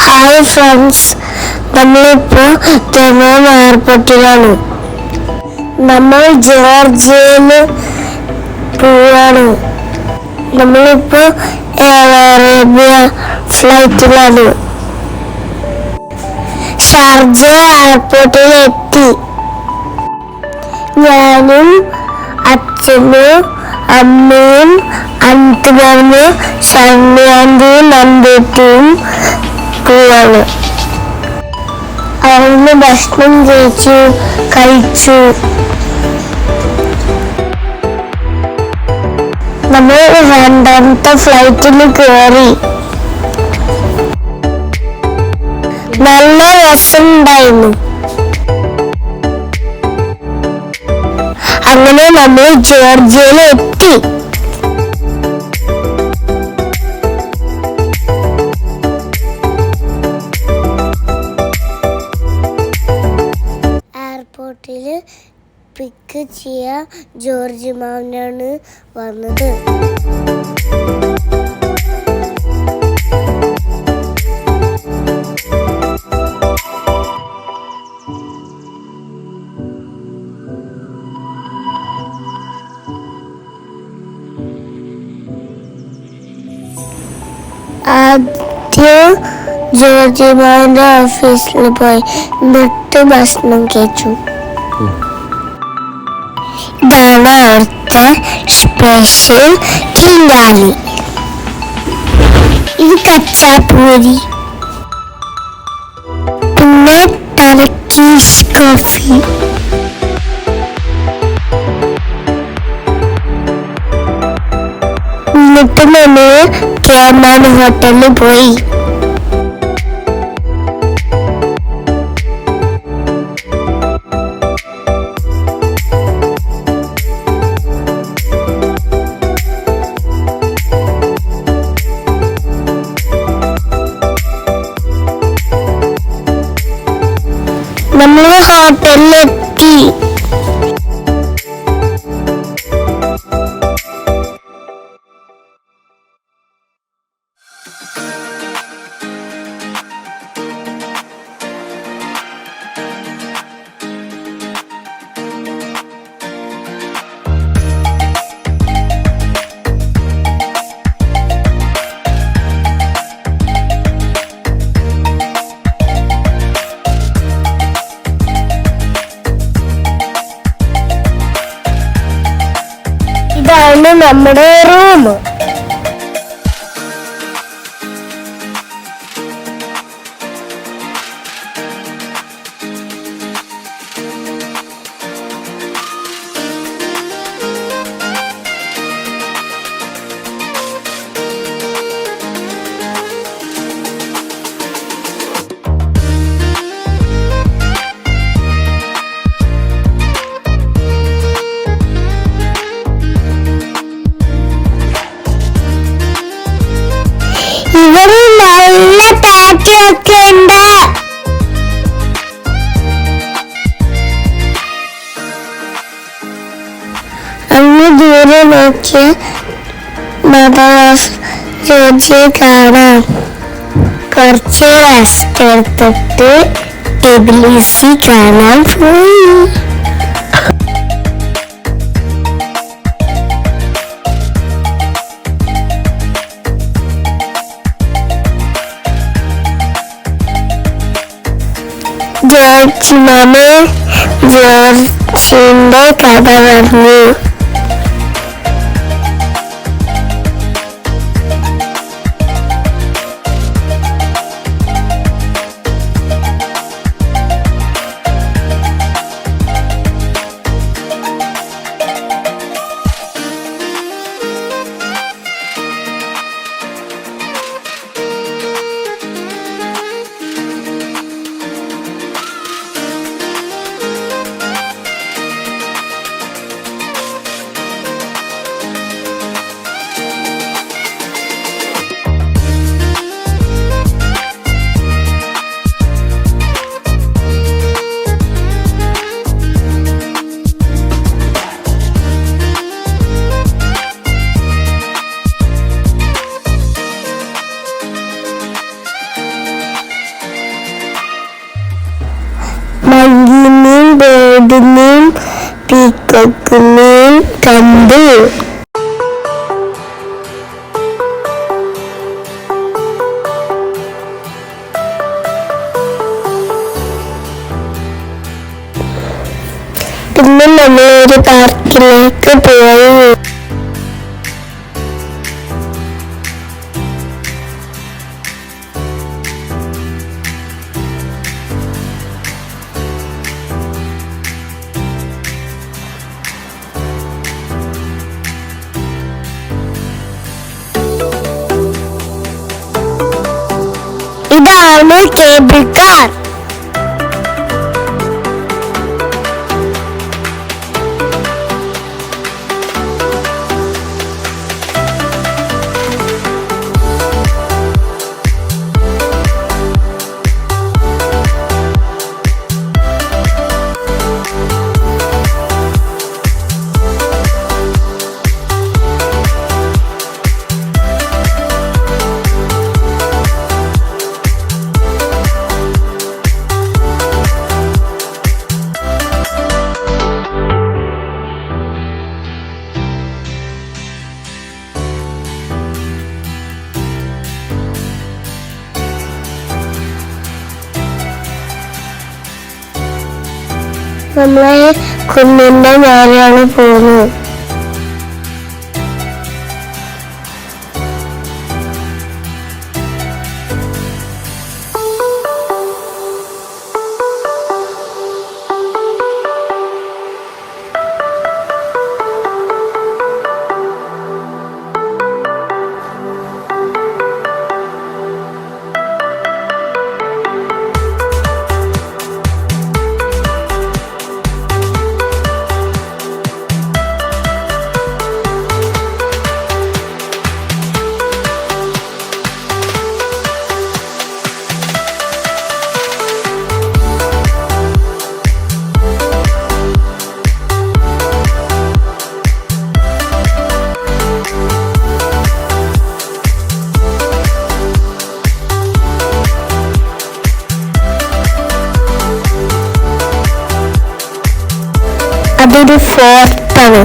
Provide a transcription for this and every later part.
Hi friends, നമ്മളിപ്പോൾ തെമാം എയർപോർട്ടിലാണ്. നമ്മൾ ജോർജിയയിൽ പോവാണ്. നമ്മളിപ്പോൾ എയർ അറേബ്യ ഫ്ലൈറ്റിലാണ്. ഷാർജ എയർപോർട്ടിൽ എത്തി. ഞാനും അച്ഛനും അമ്മയും അൻത്തുമാനും ഷണ്ണിയാൻ്റെയും നന്ദേട്ടിയും പോവാണ്. അവിടുന്ന് ഭക്ഷണം കഴിച്ചു. നമ്മൾ രണ്ടാമത്തെ ഫ്ലൈറ്റിൽ കയറി. നല്ല രസമുണ്ടായിരുന്നു. അങ്ങനെ നമ്മൾ ജോർജിയയിൽ എത്തി. എയർപോർട്ടിൽ പിക്ക് ചെയ്യാൻ ജോർജ് മാമനാണ് വന്നത്. ആദ്യം ജോർജ് മാമന്റെ ഓഫീസിൽ പോയി, എന്നിട്ട് ഭക്ഷണം കഴിച്ചു. ഇതാണ് അവിടുത്തെ സ്പെഷ്യൽ കിങ്കാലി. ഇത് കച്ചാപ്പൂരി, പിന്നെ ടർക്കിഷ് കോഫി. എന്നിട്ട് നമ്മൾ കേമാൻ ഹോട്ടലിൽ പോയി. നമ്മൾ ഹോട്ടലിലെത്തി. ഇതാണ് നമ്മുടെ റൂം. ഇവിടെ നല്ല പാറ്റൊക്കെ ഉണ്ട്. അങ്ങ് ദൂരെ നോക്കിയ മദാസ് ജോർജിയെ കാണാം. കുറച്ച് റെസ്റ്റ് എടുത്തിട്ട് ടിബിലിസി കാണാൻ പോയി. ജോർജ് മാമ ജോർജിന്റെ കഥ പറഞ്ഞു. കിളിമീൻ പീക്കോക്ക് മീൻ കണ്ടു. പിന്നെ നമ്മളൊരു പാർക്കിലേക്ക് പോയി. ഇതാണ് കേബിൾ കാർ. നമ്മളെ കുന്നിന്റെ മേലെയാണ് പോകുന്നത്. അതൊരു ഫോർട്ടാണ്.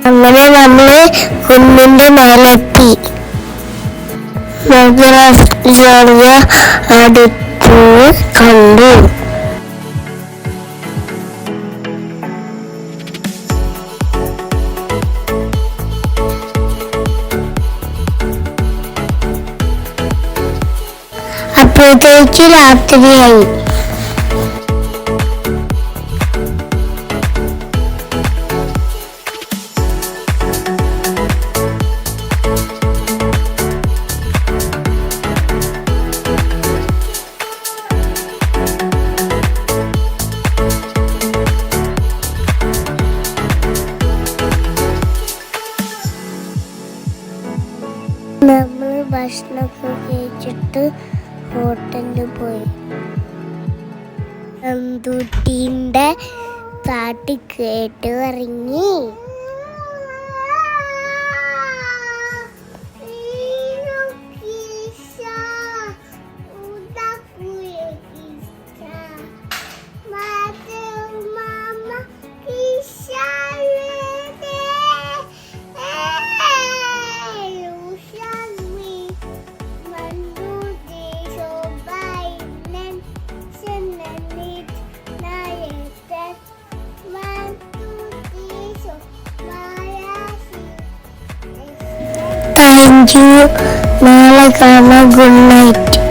അങ്ങനെ നമ്മള് കുന്നിന്റെ മേലെത്തി. ജോർജ അടുത്ത് കണ്ടു. അപ്പോഴത്തേക്ക് രാത്രിയായി. നമ്മൾ ഭക്ഷണമൊക്കെ കഴിച്ചിട്ട് ഹോട്ടലിൽ പോയി. നന്ദൂട്ടീൻ്റെ പാട്ട് കേട്ട് ഇറങ്ങി. Thank you. നാളെ കാണാം. Good night.